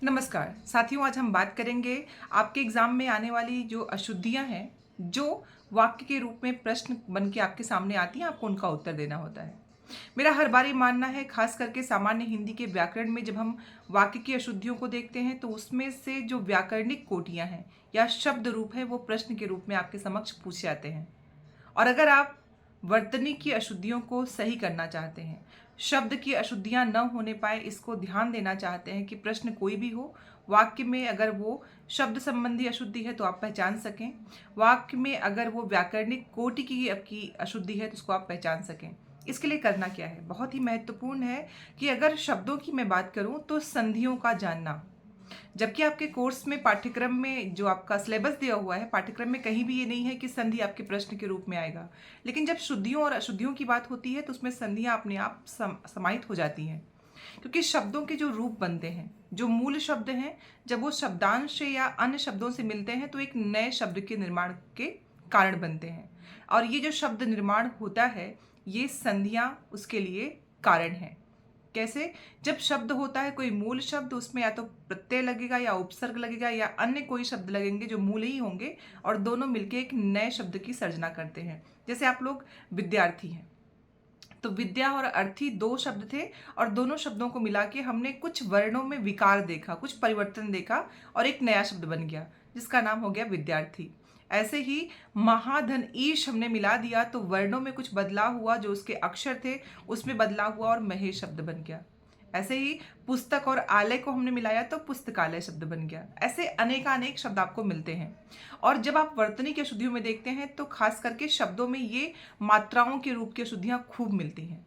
नमस्कार साथियों, आज हम बात करेंगे आपके एग्जाम में आने वाली जो अशुद्धियां हैं, जो वाक्य के रूप में प्रश्न बन के आपके सामने आती हैं, आपको उनका उत्तर देना होता है। मेरा हर बार ये मानना है, खास करके सामान्य हिंदी के व्याकरण में जब हम वाक्य की अशुद्धियों को देखते हैं तो उसमें से जो व्याकरणिक कोटियां हैं या शब्द रूप है वो प्रश्न के रूप में आपके समक्ष पूछे जाते हैं। और अगर आप वर्तनी की अशुद्धियों को सही करना चाहते हैं, शब्द की अशुद्धियां न होने पाए इसको ध्यान देना चाहते हैं कि प्रश्न कोई भी हो, वाक्य में अगर वो शब्द संबंधी अशुद्धि है तो आप पहचान सकें, वाक्य में अगर वो व्याकरणिक कोटि की आपकी अशुद्धि है तो उसको आप पहचान सकें। इसके लिए करना क्या है, बहुत ही महत्वपूर्ण है कि अगर शब्दों की मैं बात करूं तो संधियों का जानना। जबकि आपके कोर्स में पाठ्यक्रम में जो आपका सिलेबस दिया हुआ है, पाठ्यक्रम में कहीं भी ये नहीं है कि संधि आपके प्रश्न के रूप में आएगा। लेकिन जब शुद्धियों और अशुद्धियों की बात होती है तो उसमें संधियां अपने आप समाहित हो जाती हैं, क्योंकि शब्दों के जो रूप बनते हैं, जो मूल शब्द हैं, जब वो शब्दांश या अन्य शब्दों से मिलते हैं तो एक नए शब्द के निर्माण के कारण बनते हैं। और ये जो शब्द निर्माण होता है, ये संधियां उसके लिए कारण है। कैसे? जब शब्द होता है कोई मूल शब्द, उसमें या तो प्रत्यय लगेगा या उपसर्ग लगेगा या अन्य कोई शब्द लगेंगे जो मूल ही होंगे, और दोनों मिलके एक नए शब्द की सर्जना करते हैं। जैसे आप लोग विद्यार्थी हैं तो विद्या और अर्थी दो शब्द थे, और दोनों शब्दों को मिला के हमने कुछ वर्णों में विकार देखा, कुछ परिवर्तन देखा, और एक नया शब्द बन गया जिसका नाम हो गया विद्यार्थी। ऐसे ही महाधन ईश हमने मिला दिया तो वर्णों में कुछ बदलाव हुआ, जो उसके अक्षर थे उसमें बदलाव हुआ और महेश शब्द बन गया। ऐसे ही पुस्तक और आलय को हमने मिलाया तो पुस्तकालय शब्द बन गया। ऐसे अनेकानेक शब्द आपको मिलते हैं। और जब आप वर्तनी की अशुद्धियों में देखते हैं तो खास करके शब्दों में ये मात्राओं के रूप की अशुद्धियां खूब मिलती हैं।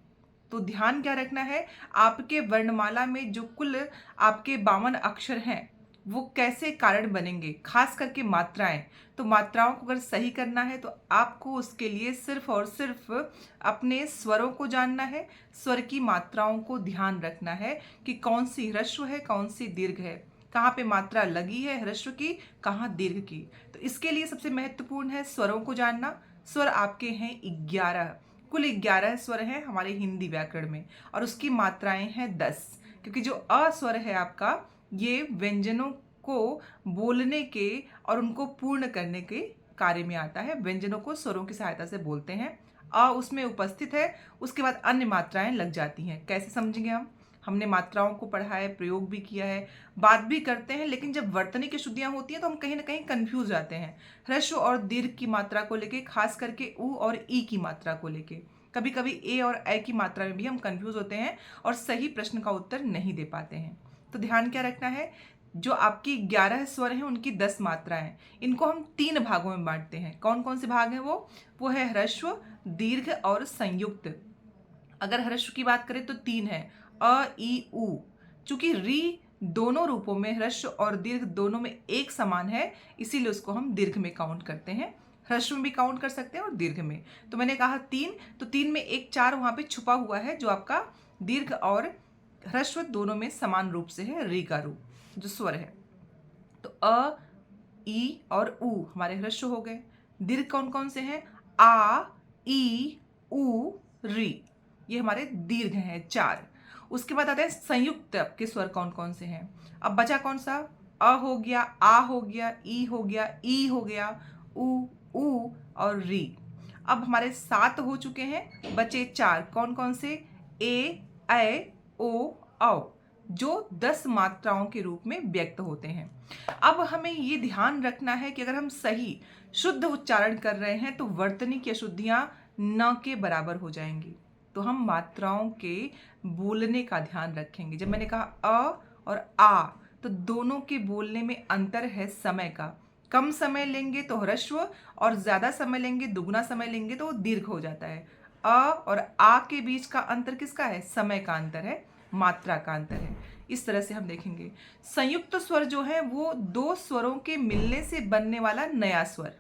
तो ध्यान क्या रखना है, आपके वर्णमाला में जो कुल आपके 52 अक्षर हैं वो कैसे कारण बनेंगे, खास करके मात्राएं। तो मात्राओं को अगर सही करना है तो आपको उसके लिए सिर्फ और सिर्फ अपने स्वरों को जानना है, स्वर की मात्राओं को ध्यान रखना है कि कौन सी ह्रस्व है, कौन सी दीर्घ है, कहाँ पे मात्रा लगी है ह्रस्व की, कहाँ दीर्घ की। तो इसके लिए सबसे महत्वपूर्ण है स्वरों को जानना। स्वर आपके हैं 11, कुल 11 स्वर हैं हमारे हिंदी व्याकरण में, और उसकी मात्राएं हैं 10। क्योंकि जो अ स्वर है आपका, ये व्यंजनों को बोलने के और उनको पूर्ण करने के कार्य में आता है। व्यंजनों को स्वरों की सहायता से बोलते हैं, अ उसमें उपस्थित है, उसके बाद अन्य मात्राएं लग जाती हैं। कैसे समझेंगे हम? हमने मात्राओं को पढ़ा है, प्रयोग भी किया है, बात भी करते हैं, लेकिन जब वर्तनी की शुद्धियां होती हैं तो हम कहीं ना कहीं कंफ्यूज जाते हैं ह्रस्व और दीर्घ की मात्रा को लेके, खास करके उ और ई की मात्रा को लेके। कभी कभी ए और ए की मात्रा में भी हम कंफ्यूज होते हैं और सही प्रश्न का उत्तर नहीं दे पाते हैं। तो ध्यान क्या रखना है, जो आपकी 11 स्वर हैं उनकी 10 मात्राएं, इनको हम 3 भागों में बांटते हैं। कौन कौन से भाग हैं वो है ह्रस्व, दीर्घ और संयुक्त। अगर ह्रस्व की बात करें तो 3 है, अ ई उ। चूंकि री दोनों रूपों में, ह्रस्व और दीर्घ दोनों में एक समान है, इसीलिए उसको हम दीर्घ में काउंट करते हैं। ह्रस्व में भी काउंट कर सकते हैं और दीर्घ में। तो मैंने कहा 3, तो 3 में एक 4 वहां पे छुपा हुआ है, जो आपका दीर्घ और ह्रस्व दोनों में समान रूप से है, री का रूप जो स्वर है। तो अ, ई और उ हमारे ह्रस्व हो गए। दीर्घ कौन कौन से हैं? आ, ई, उ, री, ये हमारे दीर्घ हैं 4। उसके बाद आते हैं संयुक्त के स्वर कौन कौन से हैं। अब बचा कौन सा? अ हो गया, आ हो गया, ई हो गया, ई हो गया, उ और री। अब हमारे 7 हो चुके हैं, बचे 4। कौन कौन से? ए, ओ, औ, जो 10 मात्राओं के रूप में व्यक्त होते हैं। अब हमें ये ध्यान रखना है कि अगर हम सही शुद्ध उच्चारण कर रहे हैं तो वर्तनी की अशुद्धियां न के बराबर हो जाएंगी। तो हम मात्राओं के बोलने का ध्यान रखेंगे। जब मैंने कहा अ और आ, तो दोनों के बोलने में अंतर है समय का। कम समय लेंगे तो ह्रस्व, और ज्यादा समय लेंगे, दुगुना समय लेंगे तो दीर्घ हो जाता है। अ और आ के बीच का अंतर किसका है? समय का अंतर है, मात्रा का अंतर है। इस तरह से हम देखेंगे। संयुक्त स्वर जो है वो दो स्वरों के मिलने से बनने वाला नया स्वर।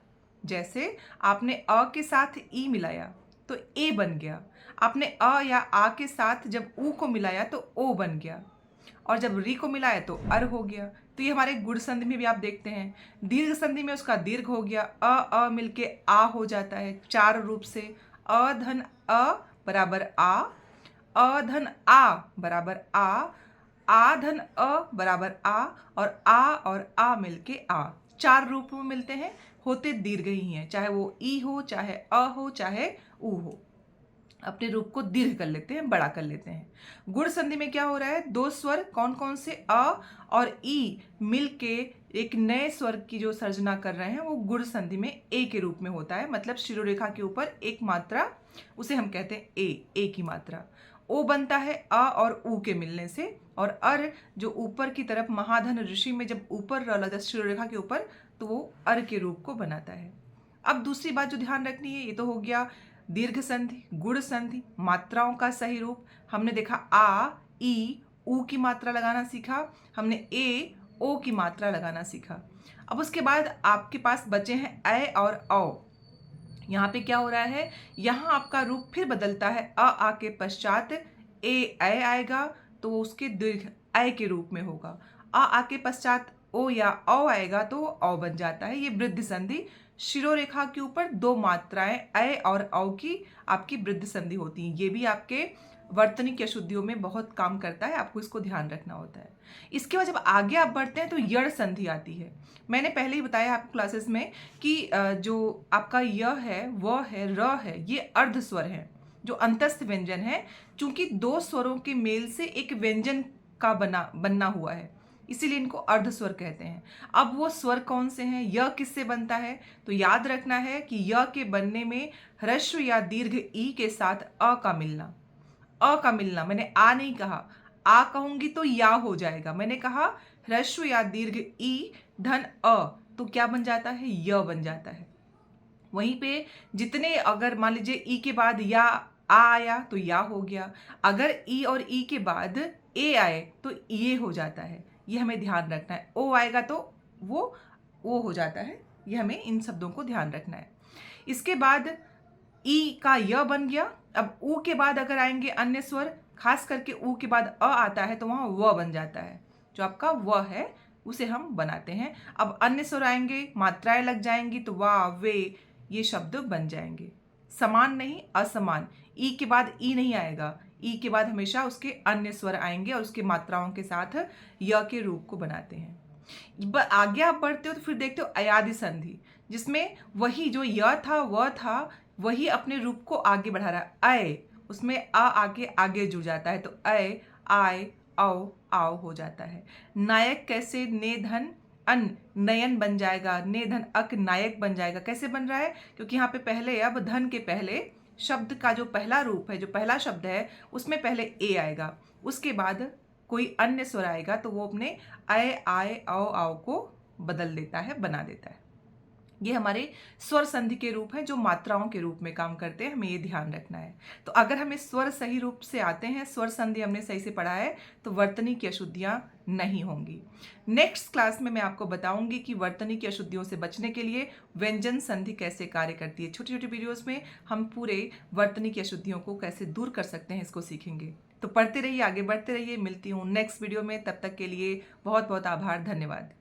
जैसे आपने अ के साथ ई मिलाया तो ए बन गया, आपने अ या आ के साथ जब ऊ को मिलाया तो ओ बन गया, और जब री को मिलाया तो अर हो गया। तो ये हमारे गुण संधि में भी आप देखते हैं। दीर्घ संधि में उसका दीर्घ हो गया, अ मिलके आ हो जाता है 4 रूप से। अ धन अ बराबर आ, अ धन आ बराबर आ, आ धन अ बराबर आ, और आ मिलके आ, 4 रूप में मिलते हैं, होते दीर्घ ही हैं, चाहे वो ई हो, चाहे अ हो, चाहे ऊ हो। अपने रूप को दीर्घ कर लेते हैं, बड़ा कर लेते हैं। गुण संधि में क्या हो रहा है, 2 स्वर कौन कौन से, अ और ई मिलके एक नए स्वर की जो सर्जना कर रहे हैं वो गुण संधि में ए के रूप में होता है। मतलब शिरोरेखा के ऊपर एक मात्रा, उसे हम कहते हैं ए की मात्रा। ओ बनता है अ और ऊ के मिलने से, और अर जो ऊपर की तरफ महाधन ऋषि में जब ऊपर लगा था शिरोरेखा के ऊपर, तो वो अर के रूप को बनाता है। अब दूसरी बात जो ध्यान रखनी है, ये तो हो गया दीर्घ संधि, गुण संधि, मात्राओं का सही रूप। हमने देखा आ ई ऊ की मात्रा लगाना सीखा, हमने ए ओ की मात्रा लगाना सीखा। अब उसके बाद आपके पास बचे हैं ऐ और औ। यहाँ पे क्या हो रहा है, यहाँ आपका रूप फिर बदलता है, अ आ के पश्चात ए ऐ आएगा तो वो उसके दीर्घ ऐ के रूप में होगा। आ के पश्चात ओ या औ आएगा तो वो औ बन जाता है। ये वृद्धि संधि, शिरोरेखा के ऊपर 2 मात्राएं ऐ और औ की आपकी वृद्धि संधि होती है। ये भी आपके वर्तनिक अशुद्धियों में बहुत काम करता है, आपको इसको ध्यान रखना होता है। इसके बाद जब आगे आप बढ़ते हैं तो यण संधि आती है। मैंने पहले ही बताया आपको क्लासेस में कि जो आपका य है, व है, र है, ये अर्ध स्वर है जो अंतस्थ व्यंजन है। चूंकि 2 स्वरों के मेल से एक व्यंजन का बनना हुआ है, इसीलिए इनको अर्ध स्वर कहते हैं। अब वो स्वर कौन से हैं, य किससे बनता है, तो याद रखना है कि य के बनने में ह्रस्व या दीर्घ ई के साथ अ का मिलना। अ का मिलना, मैंने आ नहीं कहा, आ कहूंगी तो या हो जाएगा। मैंने कहा ह्रस्व या दीर्घ ई धन अ, तो क्या बन जाता है, य बन जाता है। वहीं पे जितने, अगर मान लीजिए ई के बाद या आ आया तो या हो गया, अगर ई और ई के बाद ए आए तो ये हो जाता है। ये हमें ध्यान रखना है। ओ आएगा तो वो हो जाता है। ये हमें इन शब्दों को ध्यान रखना है। इसके बाद ई का य बन गया। अब ऊ के बाद अगर आएंगे अन्य स्वर, खास करके ऊ के बाद अ आता है तो वहां व बन जाता है। जो आपका व है उसे हम बनाते हैं। अब अन्य स्वर आएंगे, मात्राएं लग जाएंगी तो वा वे ये शब्द बन जाएंगे। समान नहीं, असमान। ई के बाद ई नहीं आएगा, ई के बाद हमेशा उसके अन्य स्वर आएंगे और उसके मात्राओं के साथ य के रूप को बनाते हैं। आगे आप बढ़ते हो तो फिर देखते हो अयादि संधि, जिसमें वही जो य था व था वही अपने रूप को आगे बढ़ा रहा है। अय, उसमें आ आके आगे जुड़ जाता है तो अय आय औ आओ हो जाता है। नायक कैसे, ने धन अन नयन बन जाएगा, ने धन अक नायक बन जाएगा। कैसे बन रहा है, क्योंकि यहाँ पे पहले, अब धन के पहले शब्द का जो पहला रूप है, जो पहला शब्द है उसमें पहले ए आएगा, उसके बाद कोई अन्य स्वर आएगा तो वो अपने अय आय औ आओ को बदल देता है, बना देता है। ये हमारे स्वर संधि के रूप हैं जो मात्राओं के रूप में काम करते हैं, हमें ये ध्यान रखना है। तो अगर हमें स्वर सही रूप से आते हैं, स्वर संधि हमने सही से पढ़ा है, तो वर्तनी की अशुद्धियां नहीं होंगी। नेक्स्ट क्लास में मैं आपको बताऊंगी कि वर्तनी की अशुद्धियों से बचने के लिए व्यंजन संधि कैसे कार्य करती है। छोटी छोटी वीडियोस में हम पूरे वर्तनी की अशुद्धियों को कैसे दूर कर सकते हैं इसको सीखेंगे। तो पढ़ते रहिए, आगे बढ़ते रहिए। मिलती हूँ नेक्स्ट वीडियो में, तब तक के लिए बहुत बहुत आभार, धन्यवाद।